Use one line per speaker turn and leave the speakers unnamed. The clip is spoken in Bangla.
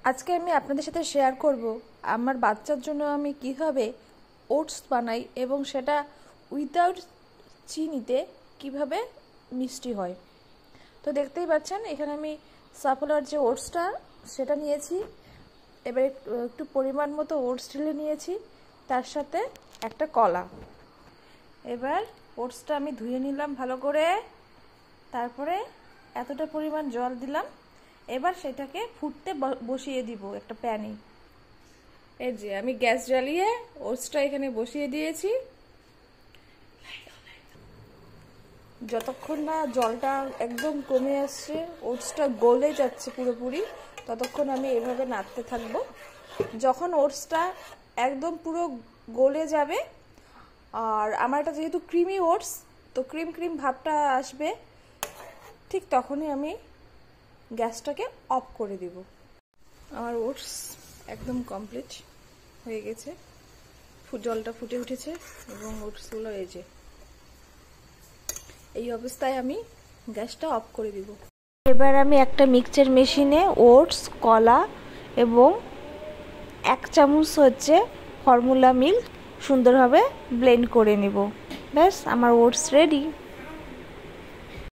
আজকে আমি আপনাদের সাথে শেয়ার করব আমার বাচ্চার জন্য আমি কিভাবে ওটস বানাই এবং সেটা উইদাউট চিনিতে কিভাবে মিষ্টি হয়। তো দেখতেই পাচ্ছেন এখানে আমি সাফলার যে ওটসটা সেটা নিয়েছি। এবার একটু পরিমাণ মতো ওটস ঢেলে নিয়েছি, তার সাথে একটা কলা। এবার ওটসটা আমি ধুয়ে নিলাম ভালো করে, তারপরে এতটা পরিমাণ জল দিলাম। এবার সেটাকে ফুটতে বসিয়ে দিব একটা প্যানে। এই যে আমি গ্যাস জ্বালিয়ে ওটসটা এখানে বসিয়ে দিয়েছি। যতক্ষণ না জলটা একদম কমে আসছে, ওটসটা গলে যাচ্ছে পুরোপুরি, ততক্ষণ আমি এভাবে নাড়তে থাকবো। যখন ওটসটা একদম পুরো গলে যাবে, আর আমার এটা যেহেতু ক্রিমি ওটস, তো ক্রিম ক্রিম ভাবটা আসবে, ঠিক তখনই আমি গ্যাসটাকে অফ করে দিব। আমার ওটস একদম কমপ্লিট হয়ে গেছে, জলটা ফুটে উঠেছে এবং ওটসগুলো এই অবস্থায় আমি গ্যাসটা অফ করে দিব। এবার আমি একটা মিক্সচার মেশিনে ওটস, কলা এবং 1 চামচ ফর্মুলা মিল্ক সুন্দরভাবে ব্লেন্ড করে নিব। ব্যাস, আমার ওটস রেডি।